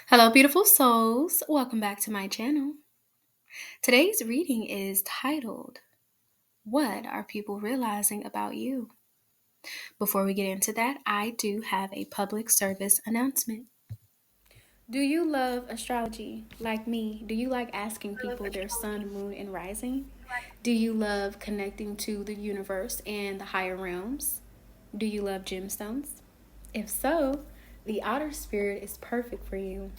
Hello, beautiful souls. Welcome back to my channel. Today's reading is titled, What Are People Realizing About You? Before we get into that, I do have a public service announcement. Do you love astrology like me? Do you like asking people their sun, moon, and rising? Do you love connecting to the universe and the higher realms? Do you love gemstones? If so, the Otter Spirit is perfect for you.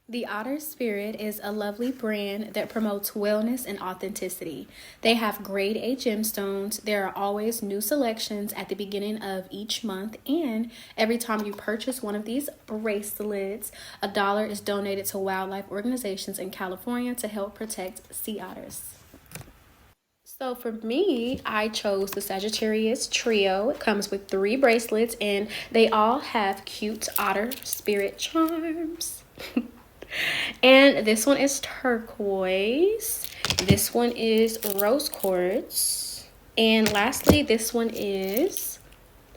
The Otter Spirit is a lovely brand that promotes wellness and authenticity. They have grade A gemstones. There are always new selections at the beginning of each month, and every time you purchase one of these bracelets, $1 is donated to wildlife organizations in California to help protect sea otters. So for me, I chose the Sagittarius Trio. It comes with 3 bracelets, and they all have cute otter spirit charms. And this one is turquoise. This one is rose quartz. And lastly, this one is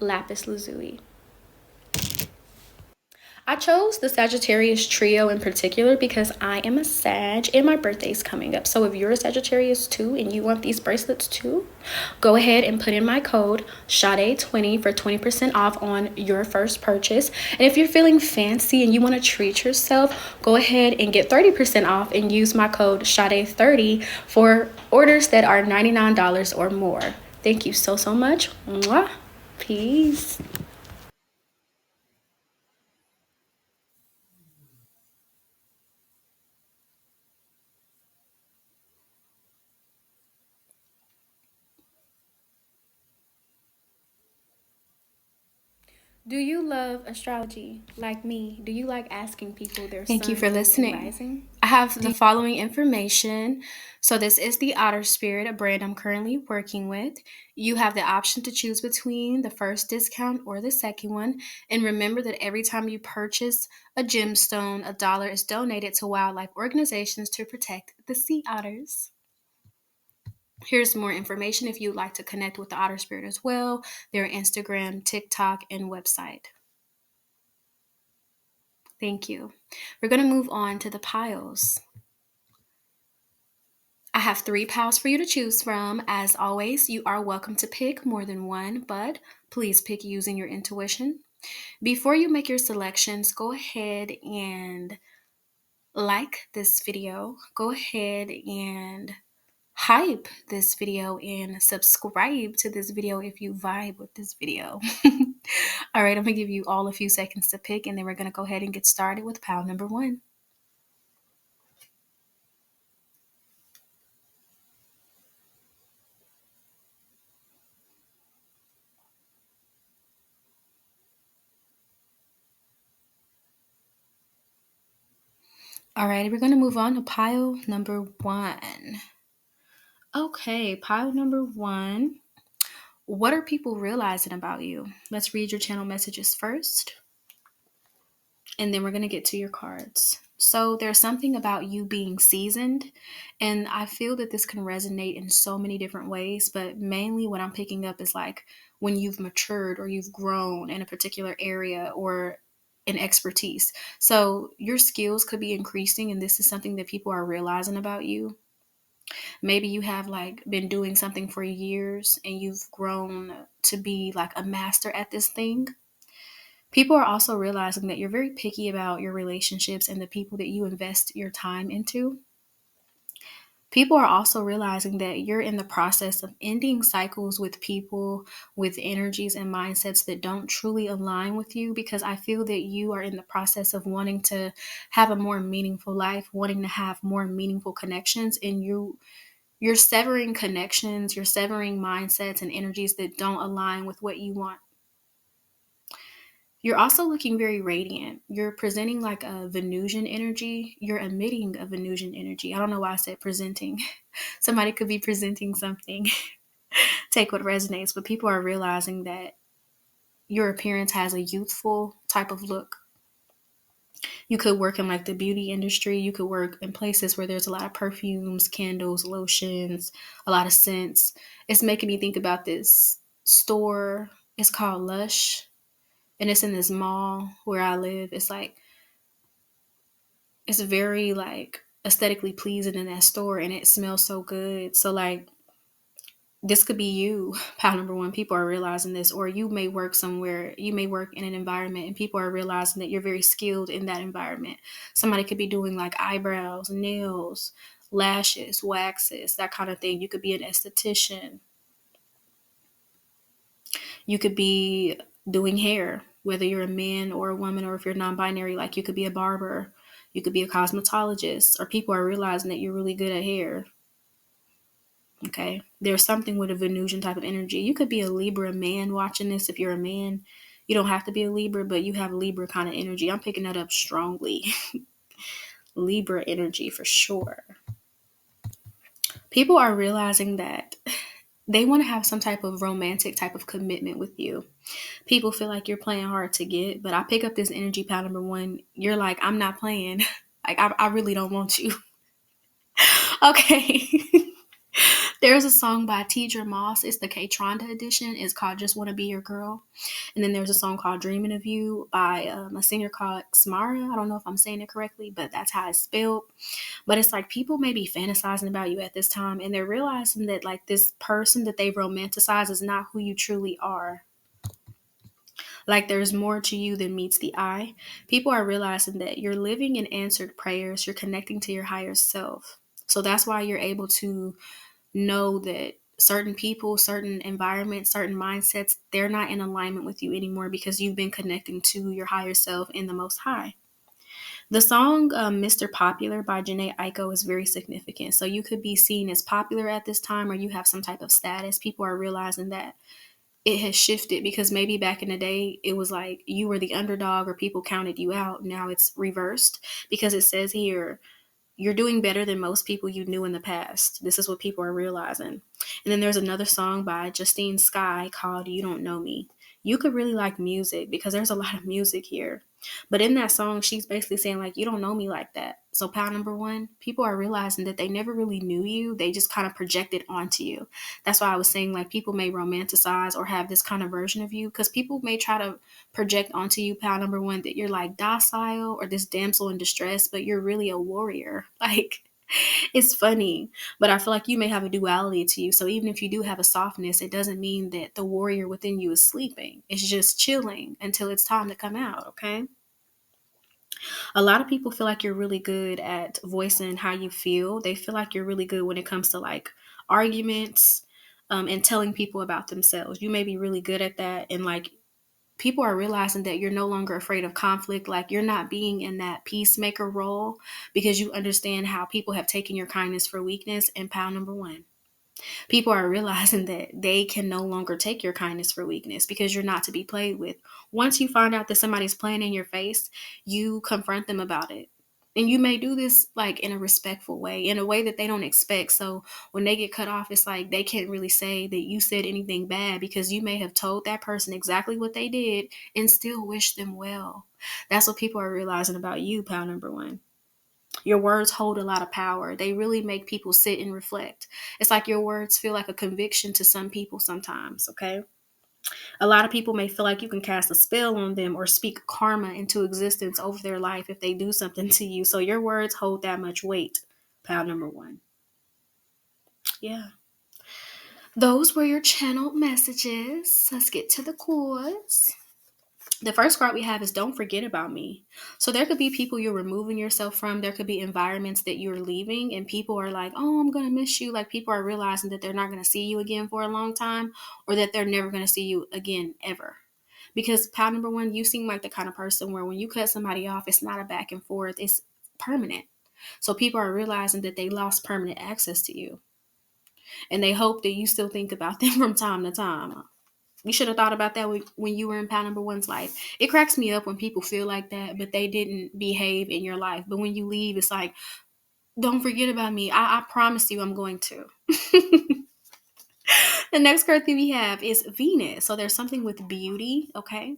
lapis lazuli. I chose the Sagittarius trio in particular because I am a Sag and my birthday's coming up. So if you're a Sagittarius too and you want these bracelets too, go ahead and put in my code SADAE20 for 20% off on your first purchase. And if you're feeling fancy and you want to treat yourself, go ahead and get 30% off and use my code SADAE30 for orders that are $99 or more. Thank you so much. Mwah. Peace. Do you love astrology like me? Do you like asking people their Thank you sun, for moon, and listening. Rising? I have the following information. So this is the Otter Spirit, a brand I'm currently working with. You have the option to choose between the first discount or the second one. And remember that every time you purchase a gemstone, $1 is donated to wildlife organizations to protect the sea otters. Here's more information if you'd like to connect with the Otter Spirit as well, their Instagram, TikTok, and website. Thank you. We're going to move on to the piles. I have 3 piles for you to choose from. As always, you are welcome to pick more than one, but please pick using your intuition. Before you make your selections, go ahead and like this video. Go ahead and hype this video and subscribe to this video if you vibe with this video. All right, I'm gonna give you all a few seconds to pick, and then we're gonna go ahead and get started with pile number 1. All right, we're gonna move on to pile number 1. Okay, pile number 1. What are people realizing about you? Let's read your channel messages first, and then we're going to get to your cards. So there's something about you being seasoned, and I feel that this can resonate in so many different ways, but mainly what I'm picking up is like when you've matured or you've grown in a particular area or an expertise. So your skills could be increasing, and this is something that people are realizing about you. Maybe you have like been doing something for years and you've grown to be like a master at this thing. People are also realizing that you're very picky about your relationships and the people that you invest your time into. People are also realizing that you're in the process of ending cycles with people with energies and mindsets that don't truly align with you, because I feel that you are in the process of wanting to have a more meaningful life, wanting to have more meaningful connections, and you're severing connections, you're severing mindsets and energies that don't align with what you want. You're also looking very radiant. You're presenting like a Venusian energy. You're emitting a Venusian energy. I don't know why I said presenting. Somebody could be presenting something. Take what resonates, but people are realizing that your appearance has a youthful type of look. You could work in like the beauty industry. You could work in places where there's a lot of perfumes, candles, lotions, a lot of scents. It's making me think about this store. It's called Lush, and it's in this mall where I live. It's like it's very like aesthetically pleasing in that store, and it smells so good. So like this could be you, pile number one. People are realizing this, or you may work somewhere, you may work in an environment, and people are realizing that you're very skilled in that environment. Somebody could be doing like eyebrows, nails, lashes, waxes, that kind of thing. You could be an esthetician. You could be doing hair, whether you're a man or a woman, or if you're non-binary, like you could be a barber, you could be a cosmetologist, or people are realizing that you're really good at hair. Okay. There's something with a Venusian type of energy. You could be a Libra man watching this. If you're a man, you don't have to be a Libra, but you have Libra kind of energy. I'm picking that up strongly. Libra energy for sure. People are realizing that they want to have some type of romantic type of commitment with you. People feel like you're playing hard to get, but I pick up this energy, pal number one. You're like, I'm not playing. Like, I really don't want you. Okay. There's a song by Teacher Moss. It's the K-Tronda edition. It's called Just Wanna Be Your Girl. And then there's a song called Dreaming of You by a singer called Xmara. I don't know if I'm saying it correctly, but that's how it's spelled. But it's like people may be fantasizing about you at this time, and they're realizing that like this person that they romanticize is not who you truly are. Like there's more to you than meets the eye. People are realizing that you're living in answered prayers. You're connecting to your higher self. So that's why you're able to know that certain people, certain environments, certain mindsets, they're not in alignment with you anymore because you've been connecting to your higher self in the Most High. The song Mr. Popular by Janae Aiko is very significant. So you could be seen as popular at this time, or you have some type of status. People are realizing that it has shifted because maybe back in the day, it was like you were the underdog or people counted you out. Now it's reversed because it says here, you're doing better than most people you knew in the past. This is what people are realizing. And then there's another song by Justine Skye called You Don't Know Me. You could really like music because there's a lot of music here. But in that song, she's basically saying, like, you don't know me like that. So, pal number one, people are realizing that they never really knew you. They just kind of projected onto you. That's why I was saying, like, people may romanticize or have this kind of version of you because people may try to project onto you, pal number one, that you're like docile or this damsel in distress, but you're really a warrior. Like, it's funny, but I feel like you may have a duality to you. So even if you do have a softness, it doesn't mean that the warrior within you is sleeping. It's just chilling until it's time to come out, okay? A lot of people feel like you're really good at voicing how you feel. They feel like you're really good when it comes to like arguments and telling people about themselves. You may be really good at that. And like people are realizing that you're no longer afraid of conflict. Like you're not being in that peacemaker role because you understand how people have taken your kindness for weakness. And pile number one, people are realizing that they can no longer take your kindness for weakness because you're not to be played with. Once you find out that somebody's playing in your face, you confront them about it. And you may do this like in a respectful way, in a way that they don't expect. So when they get cut off, it's like they can't really say that you said anything bad because you may have told that person exactly what they did and still wish them well. That's what people are realizing about you, pal number one. Your words hold a lot of power. They really make people sit and reflect. It's like your words feel like a conviction to some people sometimes, okay? A lot of people may feel like you can cast a spell on them or speak karma into existence over their life if they do something to you. So your words hold that much weight, pal number one. Yeah. Those were your channeled messages. Let's get to the chords. The first card we have is don't forget about me. So there could be people you're removing yourself from. There could be environments that you're leaving and people are like, oh, I'm going to miss you. Like people are realizing that they're not going to see you again for a long time or that they're never going to see you again ever. Because pal number one, you seem like the kind of person where when you cut somebody off, it's not a back and forth. It's permanent. So people are realizing that they lost permanent access to you. And they hope that you still think about them from time to time. You should have thought about that when you were in pal number one's life. It cracks me up when people feel like that, but they didn't behave in your life. But when you leave, it's like, don't forget about me. I promise you I'm going to. The next card that we have is Venus. So there's something with beauty, okay?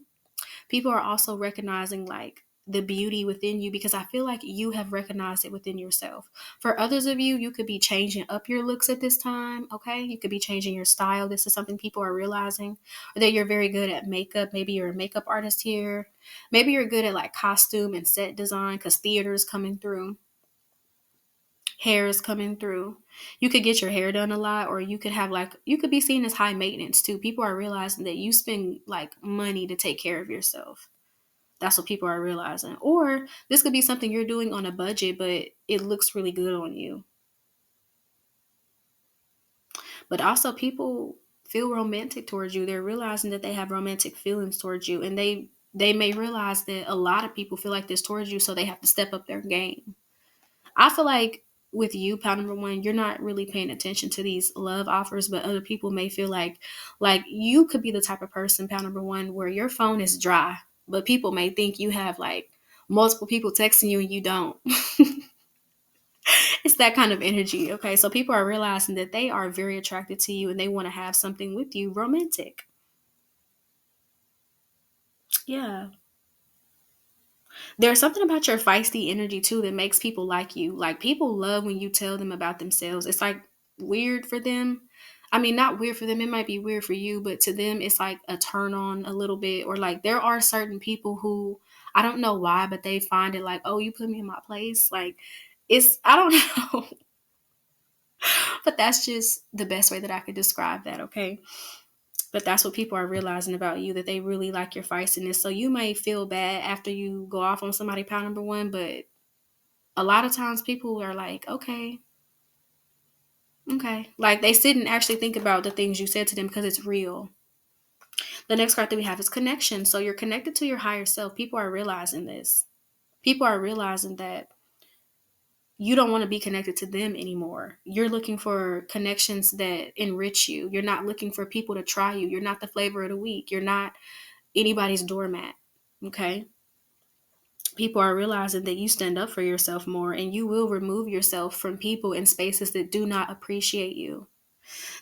People are also recognizing like the beauty within you, because I feel like you have recognized it within yourself. For others of you, you could be changing up your looks at this time, okay? You could be changing your style. This is something people are realizing. Or that you're very good at makeup. Maybe you're a makeup artist here. Maybe you're good at like costume and set design because theater is coming through. Hair is coming through. You could get your hair done a lot, or you could have like, you could be seen as high maintenance too. People are realizing that you spend like money to take care of yourself. That's what people are realizing. Or this could be something you're doing on a budget, but it looks really good on you. But also, people feel romantic towards you. They're realizing that they have romantic feelings towards you, and they may realize that a lot of people feel like this towards you, so they have to step up their game. I feel like with you, pound number one, you're not really paying attention to these love offers, but other people may feel like you could be the type of person, pound number one, where your phone is dry, but people may think you have like multiple people texting you and you don't. It's that kind of energy. Okay. So people are realizing that they are very attracted to you and they want to have something with you romantic. Yeah. There's something about your feisty energy too that makes people like you. Like people love when you tell them about themselves. It's like weird for them. I mean, not weird for them. It might be weird for you, but to them, it's like a turn on a little bit. Or like there are certain people who I don't know why, but they find it like, oh, you put me in my place. Like it's, I don't know, but that's just the best way that I could describe that. Okay. But that's what people are realizing about you, that they really like your feistiness. So you may feel bad after you go off on somebody, pound number one, but a lot of times people are like, okay, okay. Like they sit and actually think about the things you said to them because it's real. The next card that we have is connection. So you're connected to your higher self. People are realizing this. People are realizing that you don't want to be connected to them anymore. You're looking for connections that enrich you. You're not looking for people to try you. You're not the flavor of the week. You're not anybody's doormat. Okay. People are realizing that you stand up for yourself more and you will remove yourself from people and spaces that do not appreciate you.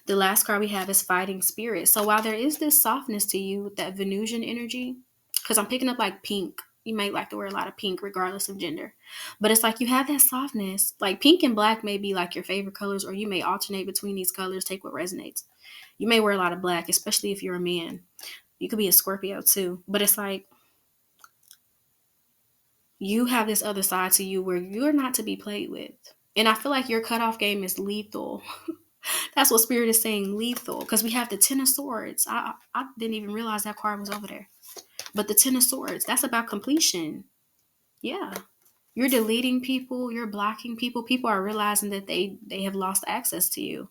The last card we have is fighting spirit. So while there is this softness to you, that Venusian energy, because I'm picking up like pink. You might like to wear a lot of pink regardless of gender. But it's like you have that softness. Like pink and black may be like your favorite colors, or you may alternate between these colors, take what resonates. You may wear a lot of black, especially if you're a man. You could be a Scorpio too. But it's like you have this other side to you where you're not to be played with. And I feel like your cutoff game is lethal. That's what Spirit is saying, lethal. Because we have the Ten of Swords. I didn't even realize that card was over there. But the Ten of Swords, that's about completion. Yeah. You're deleting people. You're blocking people. People are realizing that they have lost access to you.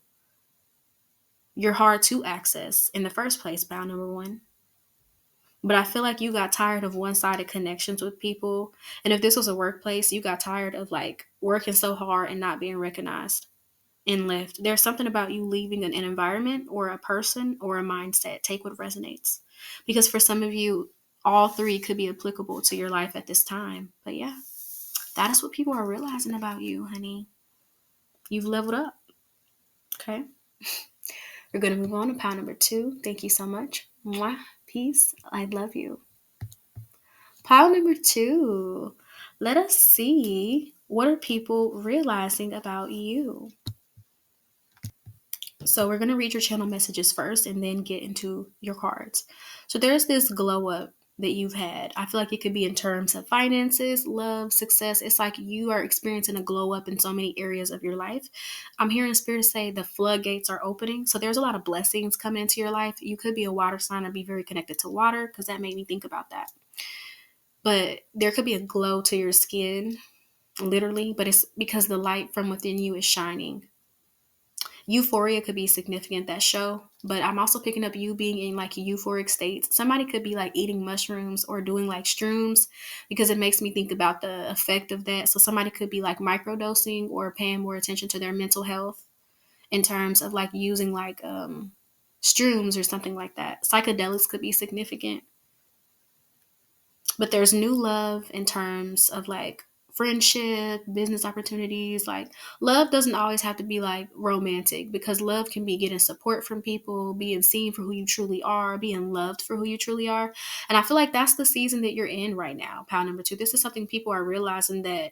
You're hard to access in the first place, bound number one. But I feel like you got tired of one-sided connections with people. And if this was a workplace, you got tired of like working so hard and not being recognized and left. There's something about you leaving an environment or a person or a mindset. Take what resonates. Because for some of you, all three could be applicable to your life at this time. But yeah, that is what people are realizing about you, honey. You've leveled up. Okay. We're going to move on to pile number 2. Thank you so much. Mwah. Peace. I love you. Pile number 2. Let us see, what are people realizing about you? So we're going to read your channel messages first and then get into your cards. So there's this glow up that you've had. I feel like it could be in terms of finances, love, success. It's like you are experiencing a glow up in so many areas of your life. I'm hearing Spirit say the floodgates are opening. So there's a lot of blessings coming into your life. You could be a water sign or be very connected to water, because that made me think about that. But there could be a glow to your skin, literally, but it's because the light from within you is shining. Euphoria could be significant, that show, but I'm also picking up you being in like a euphoric state. Somebody could be like eating mushrooms or doing like shrooms, because it makes me think about the effect of that. So somebody could be like microdosing or paying more attention to their mental health in terms of like using like shrooms or something like that. Psychedelics could be significant. But there's new love in terms of like friendship, business opportunities. Like, love doesn't always have to be like romantic, because love can be getting support from people, being seen for who you truly are, being loved for who you truly are. And I feel like that's the season that you're in right now, pound number two. This is something people are realizing, that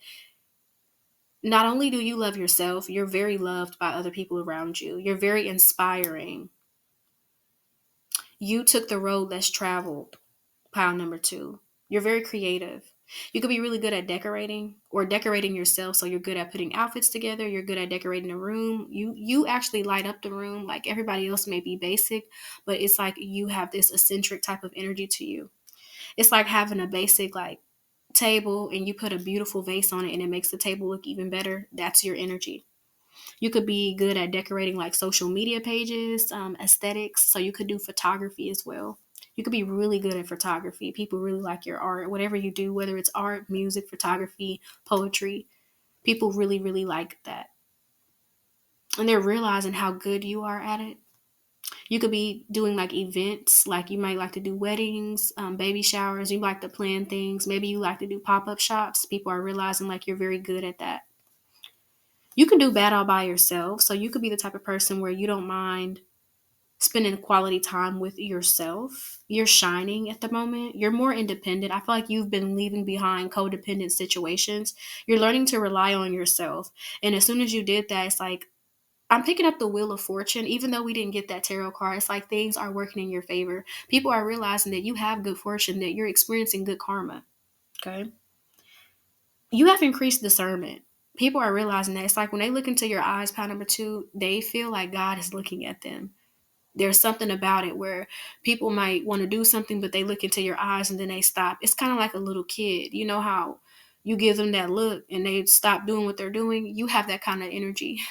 not only do you love yourself, you're very loved by other people around you. You're very inspiring. You took the road less traveled, pound number two. You're very creative. You could be really good at decorating, or decorating yourself. So you're good at putting outfits together. You're good at decorating a room. You actually light up the room. Like, everybody else may be basic, but it's like you have this eccentric type of energy to you. It's like having a basic like table and you put a beautiful vase on it and it makes the table look even better. That's your energy. You could be good at decorating like social media pages, aesthetics. So you could do photography as well. You could be really good at photography. People really like your art, whatever you do, whether it's art, music, photography, poetry. People really, really like that. And they're realizing how good you are at it. You could be doing like events, like you might like to do weddings, baby showers. You like to plan things. Maybe you like to do pop up shops. People are realizing like you're very good at that. You can do bad all by yourself. So you could be the type of person where you don't mind spending quality time with yourself. You're shining at the moment. You're more independent. I feel like you've been leaving behind codependent situations. You're learning to rely on yourself. And as soon as you did that, it's like, I'm picking up the Wheel of Fortune. Even though we didn't get that tarot card, it's like things are working in your favor. People are realizing that you have good fortune, that you're experiencing good karma. Okay. You have increased discernment. People are realizing that. It's like when they look into your eyes, pound number two, they feel like God is looking at them. There's something about it where people might want to do something, but they look into your eyes and then they stop. It's kind of like a little kid. You know how you give them that look and they stop doing what they're doing? You have that kind of energy.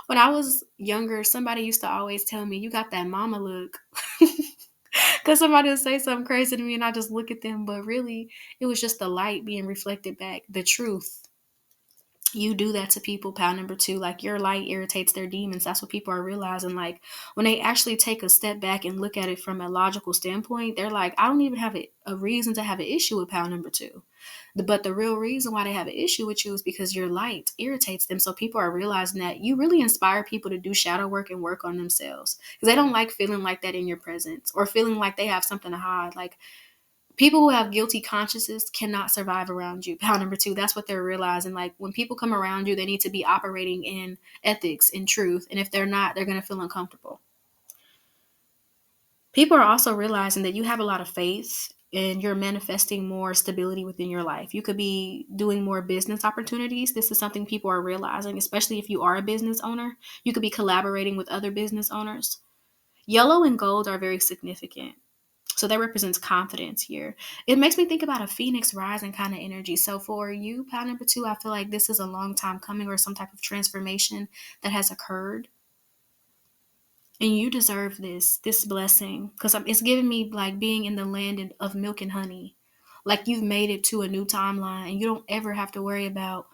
When I was younger, somebody used to always tell me, you got that mama look. Because somebody would say something crazy to me and I just look at them. But really, it was just the light being reflected back, the truth. You do that to people, pound number two. Like, your light irritates their demons. That's what people are realizing. Like, when they actually take a step back and look at it from a logical standpoint, they're like, I don't even have a reason to have an issue with pound number two. But the real reason why they have an issue with you is because your light irritates them. So people are realizing that you really inspire people to do shadow work and work on themselves, because they don't like feeling like that in your presence, or feeling like they have something to hide. Like, people who have guilty consciences cannot survive around you. Pound number two, that's what they're realizing. Like, when people come around you, they need to be operating in ethics and truth. And if they're not, they're going to feel uncomfortable. People are also realizing that you have a lot of faith and you're manifesting more stability within your life. You could be doing more business opportunities. This is something people are realizing, especially if you are a business owner. You could be collaborating with other business owners. Yellow and gold are very significant. So that represents confidence here. It makes me think about a phoenix rising kind of energy. So for you, pound number two, I feel like this is a long time coming, or some type of transformation that has occurred. And you deserve this blessing, because it's giving me like being in the land of milk and honey. Like, you've made it to a new timeline and you don't ever have to worry about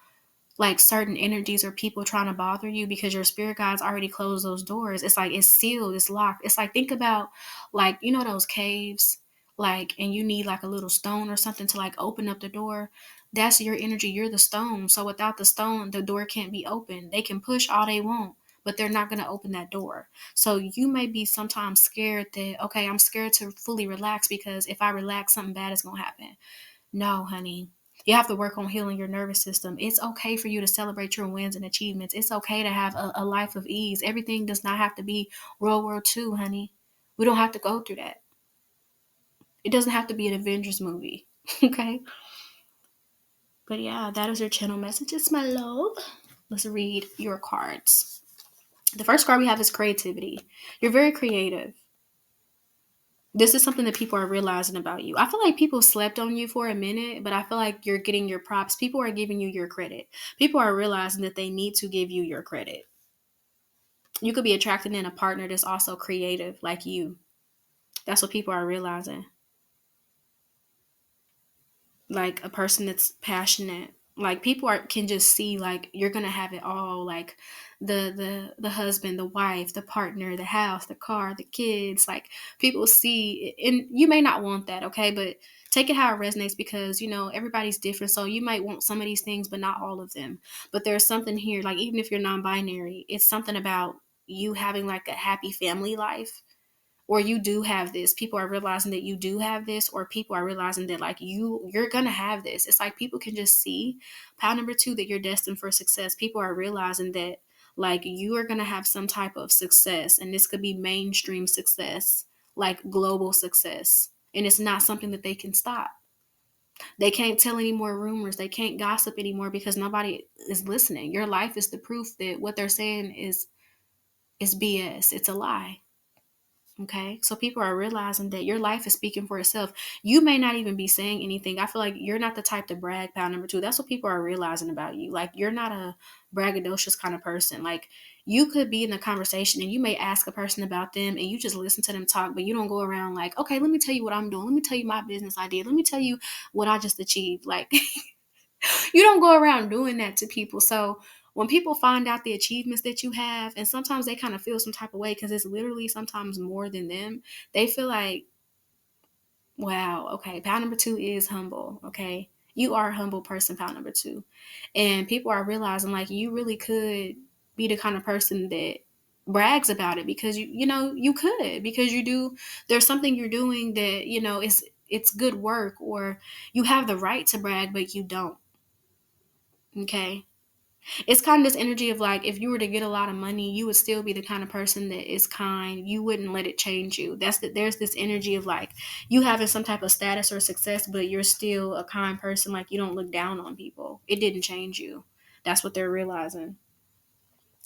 like certain energies or people trying to bother you, because your spirit guides already closed those doors. It's like it's sealed, it's locked. It's like, think about like, those caves, like, and you need like a little stone or something to like open up the door. That's your energy. You're the stone. So without the stone, the door can't be opened. They can push all they want, but they're not going to open that door. So you may be sometimes scared that, okay, I'm scared to fully relax, because if I relax, something bad is going to happen. No, honey. You have to work on healing your nervous system. It's okay for you to celebrate your wins and achievements. It's okay to have a life of ease. Everything does not have to be World War II, honey. We don't have to go through that. It doesn't have to be an Avengers movie. Okay? But yeah, that is your channel messages, my love. Let's read your cards. The first card we have is creativity. You're very creative. This is something that people are realizing about you. I feel like people slept on you for a minute, but I feel like you're getting your props. People are giving you your credit. People are realizing that they need to give you your credit. You could be attracting in a partner that's also creative like you. That's what people are realizing. Like, a person that's passionate. Like people can just see like you're gonna have it all, like the husband, the wife, the partner, the house, the car, the kids. Like people see, and you may not want that, okay, but take it how it resonates, because everybody's different. So you might want some of these things but not all of them. But there's something here, like even if you're non-binary, it's something about you having like a happy family life, or you do have this. People are realizing that you do have this, or people are realizing that like you're gonna have this. It's like people can just see, pile number two, that you're destined for success. People are realizing that like you are gonna have some type of success, and this could be mainstream success, like global success, and it's not something that they can stop. They can't tell any more rumors, they can't gossip anymore, because nobody is listening. Your life is the proof that what they're saying is BS. It's a lie. Okay. So people are realizing that your life is speaking for itself. You may not even be saying anything. I feel like you're not the type to brag, pal number two. That's what people are realizing about you. Like you're not a braggadocious kind of person. Like you could be in a conversation and you may ask a person about them and you just listen to them talk, but you don't go around like, okay, let me tell you what I'm doing. Let me tell you my business idea. Let me tell you what I just achieved. Like you don't go around doing that to people. So when people find out the achievements that you have, and sometimes they kind of feel some type of way because it's literally sometimes more than them, they feel like, wow, okay, pound number two is humble. Okay. You are a humble person, pound number two. And people are realizing like you really could be the kind of person that brags about it, because you could, because you do. There's something you're doing that it's good work, or you have the right to brag but you don't. Okay. It's kind of this energy of like, if you were to get a lot of money, you would still be the kind of person that is kind. You wouldn't let it change you. There's this energy of like you having some type of status or success, but you're still a kind person. Like you don't look down on people. It didn't change you. That's what they're realizing.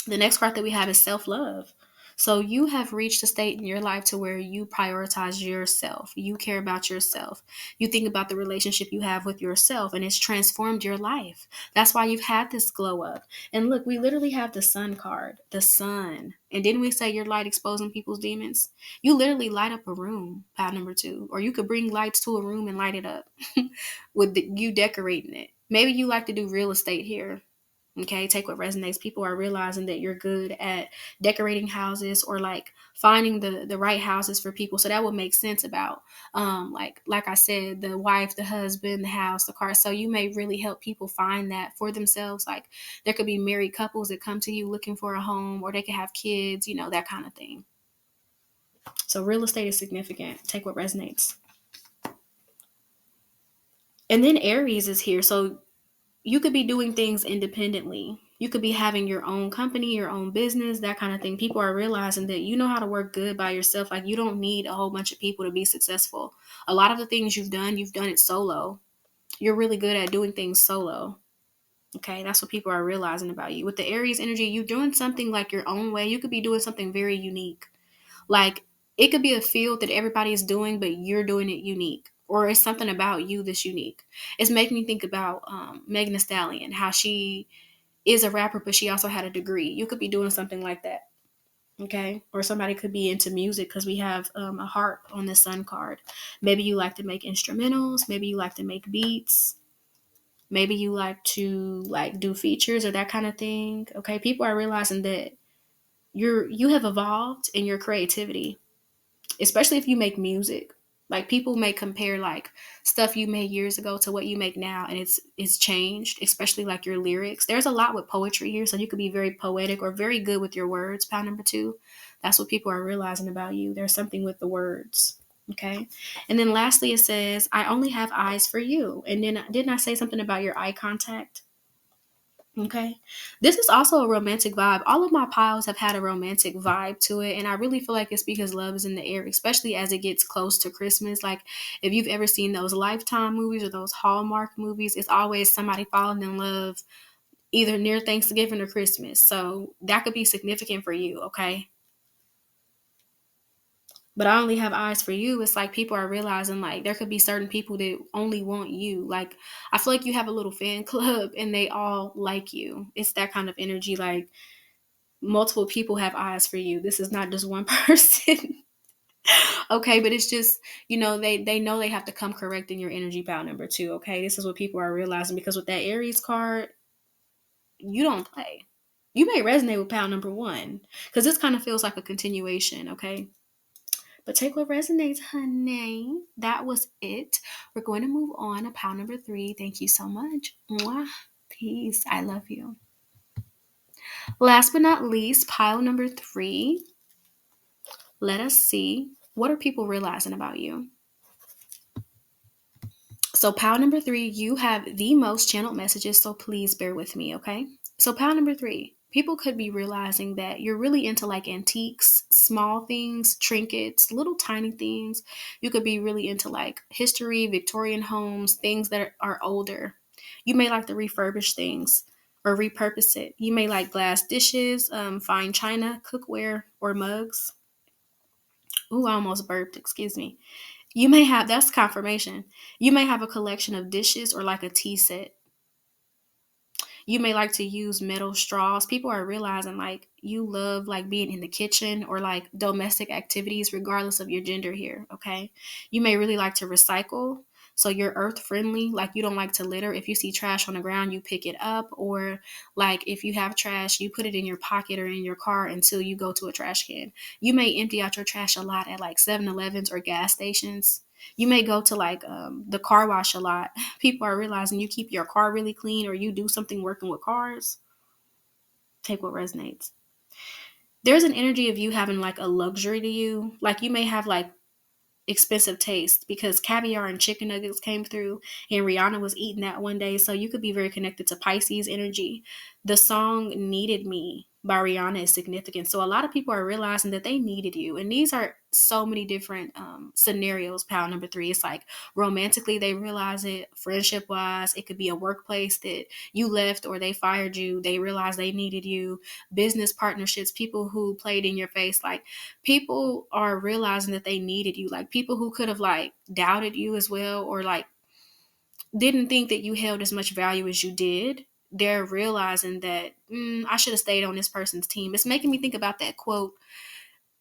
The next part that we have is self-love. So you have reached a state in your life to where you prioritize yourself. You care about yourself. You think about the relationship you have with yourself, and it's transformed your life. That's why you've had this glow up. And look, we literally have the sun card, the sun. And didn't we say your light exposing people's demons? You literally light up a room, pile number two. Or you could bring lights to a room and light it up with you decorating it. Maybe you like to do real estate here. Okay, take what resonates. People are realizing that you're good at decorating houses, or like finding the right houses for people. So that would make sense about like I said, the wife, the husband, the house, the car. So you may really help people find that for themselves. Like there could be married couples that come to you looking for a home, or they could have kids, that kind of thing. So real estate is significant. Take what resonates. And then Aries is here. So you could be doing things independently. You could be having your own company, your own business, that kind of thing. People are realizing that you know how to work good by yourself. Like you don't need a whole bunch of people to be successful. A lot of the things you've done it solo. You're really good at doing things solo. Okay, that's what people are realizing about you. With the Aries energy, you're doing something like your own way. You could be doing something very unique. Like it could be a field that everybody is doing, but you're doing it unique. Or it's something about you that's unique. It's making me think about Megan Thee Stallion, how she is a rapper, but she also had a degree. You could be doing something like that. Okay. Or somebody could be into music, because we have a harp on the sun card. Maybe you like to make instrumentals. Maybe you like to make beats. Maybe you like to like do features or that kind of thing. Okay. People are realizing that you have evolved in your creativity, especially if you make music. Like people may compare like stuff you made years ago to what you make now, and it's changed, especially like your lyrics. There's a lot with poetry here, so you could be very poetic or very good with your words, pound number two. That's what people are realizing about you. There's something with the words. Okay. And then lastly, it says, I only have eyes for you. And then didn't I say something about your eye contact? Okay. This is also a romantic vibe. All of my piles have had a romantic vibe to it. And I really feel like it's because love is in the air, especially as it gets close to Christmas. Like if you've ever seen those Lifetime movies or those Hallmark movies, it's always somebody falling in love either near Thanksgiving or Christmas. So that could be significant for you. Okay. But I only have eyes for you. It's like people are realizing like there could be certain people that only want you. Like I feel like you have a little fan club and they all like you. It's that kind of energy. Like multiple people have eyes for you. This is not just one person. Okay, but it's just, they know they have to come correct in your energy pile number two. Okay, this is what people are realizing, because with that Aries card, you don't play. You may resonate with pile number one, because this kind of feels like a continuation. Okay, but take what resonates, honey. That was it. We're going to move on to pile number three. Thank you so much. Mwah. Peace. I love you. Last but not least, pile number three. Let us see, what are people realizing about you? So, pile number three, you have the most channeled messages, so please bear with me, okay? So, pile number three, people could be realizing that you're really into like antiques, small things, trinkets, little tiny things. You could be really into like history, Victorian homes, things that are older. You may like to refurbish things or repurpose it. You may like glass dishes, fine china, cookware, or mugs. Ooh, I almost burped, excuse me. You may have, that's confirmation. You may have a collection of dishes or like a tea set. You may like to use metal straws. People are realizing like you love like being in the kitchen or like domestic activities, regardless of your gender here. Okay. You may really like to recycle. So you're earth friendly, like you don't like to litter. If you see trash on the ground, you pick it up. Or like if you have trash, you put it in your pocket or in your car until you go to a trash can. You may empty out your trash a lot at like 7-Elevens or gas stations. You may go to like the car wash a lot. People are realizing you keep your car really clean, or you do something working with cars. Take what resonates. There's an energy of you having like a luxury to you. Like you may have like expensive taste, because caviar and chicken nuggets came through and Rihanna was eating that one day. So you could be very connected to Pisces energy. The song Needed Me by Rihanna is significant. So a lot of people are realizing that they needed you. And these are so many different scenarios. Pile number three, it's like romantically, they realize it. Friendship wise, it could be a workplace that you left or they fired you. They realized they needed you. Business partnerships, people who played in your face, like people are realizing that they needed you. Like people who could have like doubted you as well, or like didn't think that you held as much value as you did. They're realizing that I should have stayed on this person's team. It's making me think about that quote.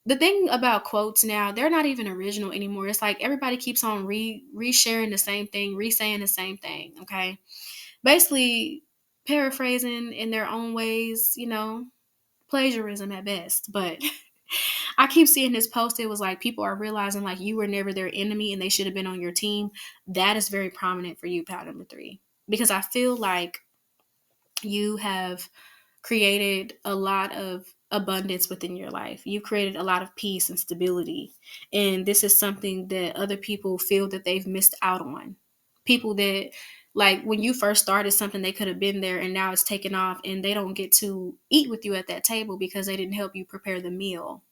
The thing about quotes now, they're not even original anymore. It's like everybody keeps on re-sharing the same thing, re-saying the same thing. Okay, basically paraphrasing in their own ways, plagiarism at best. But I keep seeing this post. It was like people are realizing like you were never their enemy and they should have been on your team. That is very prominent for you, pal number three, because I feel like you have created a lot of abundance within your life. You created a lot of peace and stability. And this is something that other people feel that they've missed out on. People that, like, when you first started something, they could have been there and now it's taken off and they don't get to eat with you at that table because they didn't help you prepare the meal.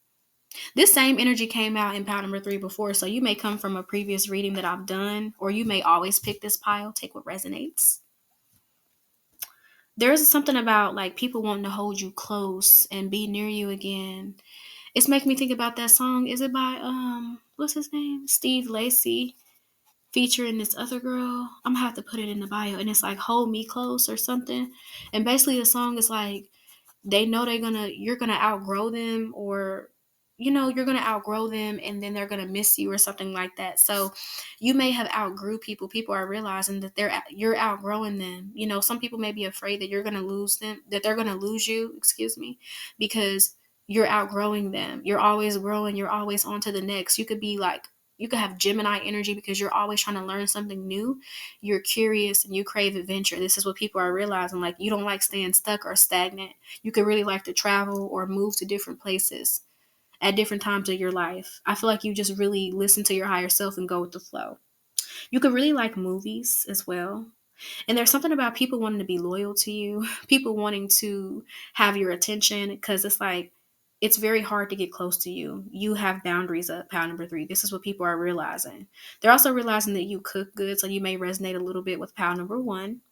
This same energy came out in pile number three before. So you may come from a previous reading that I've done, or you may always pick this pile. Take what resonates. There's something about like people wanting to hold you close and be near you again. It's making me think about that song. Is it by what's his name? Steve Lacy, featuring this other girl. I'm gonna have to put it in the bio, and it's like "Hold Me Close" or something. And basically, the song is like they know you're gonna outgrow them, or you're gonna outgrow them, and then they're gonna miss you or something like that. So you may have outgrew people. People are realizing that you're outgrowing them. Some people may be afraid that you're gonna lose them, that they're gonna lose you, excuse me, because you're outgrowing them. You're always growing. You're always on to the next. You could have Gemini energy because you're always trying to learn something new. You're curious and you crave adventure. This is what people are realizing. Like, you don't like staying stuck or stagnant. You could really like to travel or move to different places at different times of your life. I feel like you just really listen to your higher self and go with the flow. You could really like movies as well. And there's something about people wanting to be loyal to you, people wanting to have your attention, because it's like, it's very hard to get close to you. You have boundaries up, pile number three. This is what people are realizing. They're also realizing that you cook good, so you may resonate a little bit with pile number one.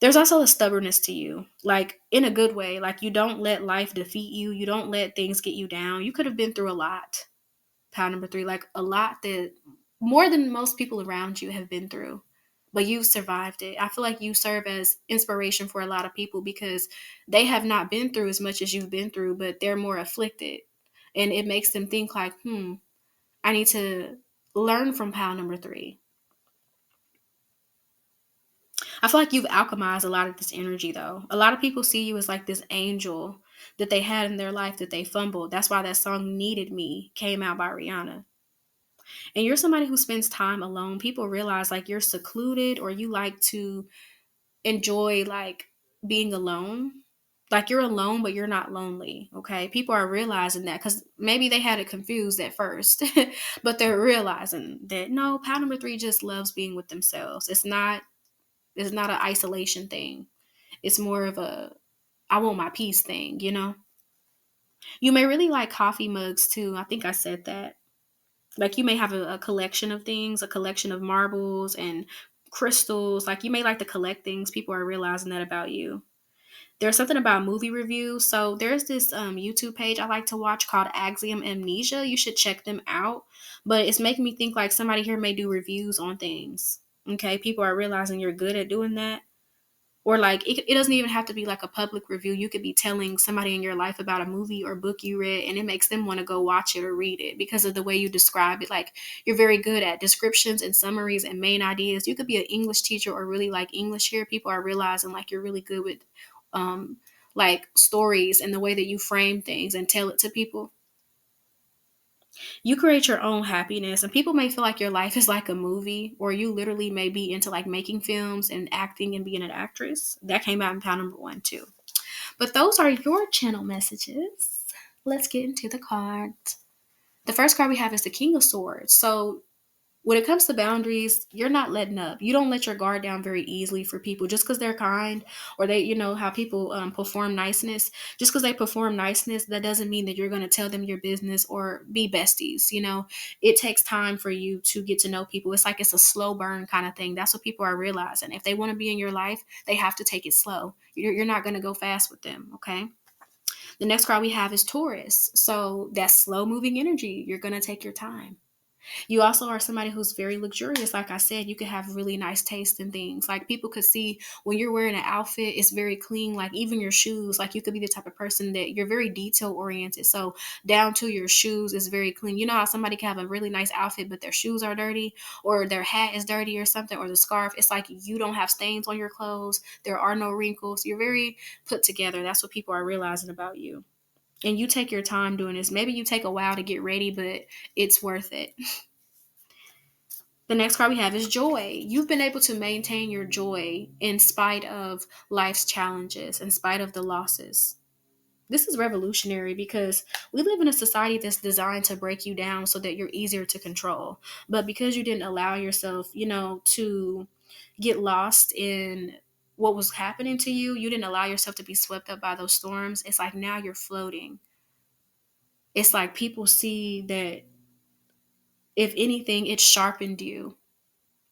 There's also a stubbornness to you, like in a good way. Like you don't let life defeat you. You don't let things get you down. You could have been through a lot, pile number three, like a lot that more than most people around you have been through, but you survived it. I feel like you serve as inspiration for a lot of people because they have not been through as much as you've been through, but they're more afflicted. And it makes them think like, I need to learn from pile number 3. I feel like you've alchemized a lot of this energy, though. A lot of people see you as like this angel that they had in their life that they fumbled. That's why that song Needed Me came out by Rihanna. And you're somebody who spends time alone. People realize like you're secluded or you like to enjoy like being alone. Like you're alone, but you're not lonely. Okay. People are realizing that because maybe they had it confused at first, but they're realizing that no, pal number 3 just loves being with themselves. It's not an isolation thing. It's more of a I want my peace thing, you know? You may really like coffee mugs too. I think I said that. Like you may have a collection of things, a collection of marbles and crystals. Like you may like to collect things. People are realizing that about you. There's something about movie reviews. So there's this YouTube page I like to watch called Axiom Amnesia. You should check them out. But it's making me think like somebody here may do reviews on things. Okay, people are realizing you're good at doing that. Or like it doesn't even have to be like a public review. You could be telling somebody in your life about a movie or book you read, and it makes them want to go watch it or read it because of the way you describe it. Like you're very good at descriptions and summaries and main ideas. You could be an English teacher or really like English here. People are realizing like you're really good with um like stories and the way that you frame things and tell it to people. You create your own happiness, and people may feel like your life is like a movie, or you literally may be into like making films and acting and being an actress. That came out in pound number 1 too. But those are your channel messages. Let's get into the cards. The first card we have is the King of Swords. So when it comes to boundaries, you're not letting up. You don't let your guard down very easily for people just because they're kind or they, you know, how people perform niceness. Just because they perform niceness, that doesn't mean that you're going to tell them your business or be besties. You know, it takes time for you to get to know people. It's like it's a slow burn kind of thing. That's what people are realizing. If they want to be in your life, they have to take it slow. You're not going to go fast with them. Okay. The next card we have is Taurus. So that's slow moving energy. You're going to take your time. You also are somebody who's very luxurious. Like I said, you could have really nice taste in things. Like people could see when you're wearing an outfit, it's very clean. Like even your shoes, like you could be the type of person that you're very detail oriented. So down to your shoes is very clean. You know how somebody can have a really nice outfit, but their shoes are dirty or their hat is dirty or something, or the scarf. It's like you don't have stains on your clothes. There are no wrinkles. You're very put together. That's what people are realizing about you. And you take your time doing this. Maybe you take a while to get ready, but it's worth it. The next card we have is joy. You've been able to maintain your joy in spite of life's challenges, in spite of the losses. This is revolutionary because we live in a society that's designed to break you down so that you're easier to control. But because you didn't allow yourself, you know, to get lost in what was happening to you, you didn't allow yourself to be swept up by those storms. It's like now you're floating. It's like people see that if anything, it sharpened you.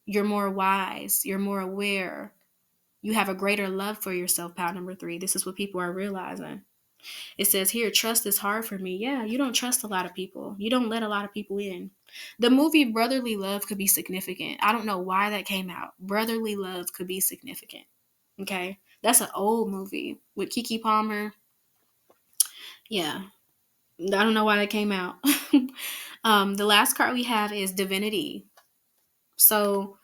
You're more wise, you're more aware, you have a greater love for yourself. Pile number 3, this is what people are realizing. It says here, trust is hard for me. Yeah, you don't trust a lot of people, you don't let a lot of people in. The movie Brotherly Love could be significant. I don't know why that came out. Brotherly Love could be significant. Okay, that's an old movie with Keke Palmer. Yeah, I don't know why that came out. The last card we have is Divinity. So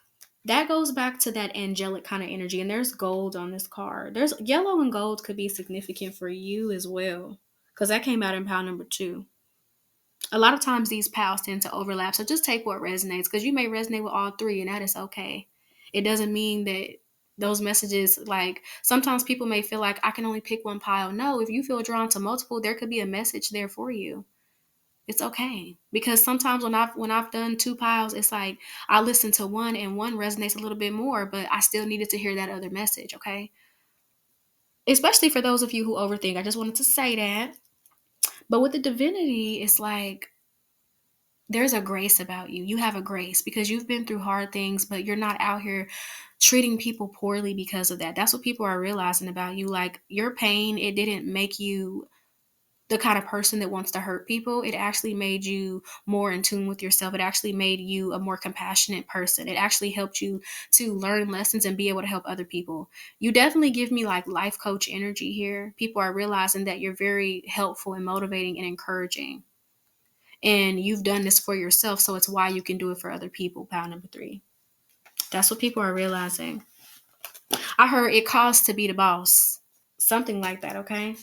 that goes back to that angelic kind of energy. And there's gold on this card. There's yellow and gold could be significant for you as well. Because that came out in pile number 2. A lot of times these piles tend to overlap. So just take what resonates. Because you may resonate with all 3, and that is okay. It doesn't mean that those messages, like sometimes people may feel like I can only pick one pile. No, if you feel drawn to multiple, there could be a message there for you. It's okay, because sometimes when I've done 2 piles, it's like I listen to one and one resonates a little bit more, but I still needed to hear that other message. Okay, especially for those of you who overthink. I just wanted to say that. But with the divinity, it's like there's a grace about you. You have a grace because you've been through hard things, but you're not out here treating people poorly because of that. That's what people are realizing about you. Like your pain, it didn't make you the kind of person that wants to hurt people. It actually made you more in tune with yourself. It actually made you a more compassionate person. It actually helped you to learn lessons and be able to help other people. You definitely give me like life coach energy here. People are realizing that you're very helpful and motivating and encouraging. And you've done this for yourself, so it's why you can do it for other people. Pound number 3. That's what people are realizing. I heard it costs to be the boss. Something like that, okay?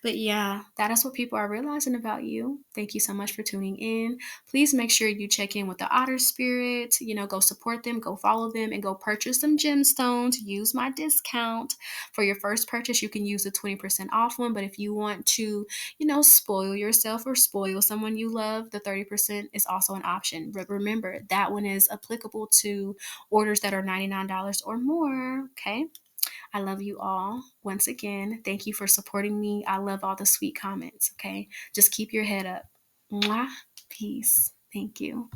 But yeah, that is what people are realizing about you. Thank you so much for tuning in. Please make sure you check in with the Otter Spirit. Go support them, go follow them, and go purchase some gemstones. Use my discount. For your first purchase, you can use the 20% off one. But if you want to, spoil yourself or spoil someone you love, the 30% is also an option. But remember, that one is applicable to orders that are $99 or more. Okay. I love you all. Once again, thank you for supporting me. I love all the sweet comments, okay? Just keep your head up. Mwah. Peace. Thank you.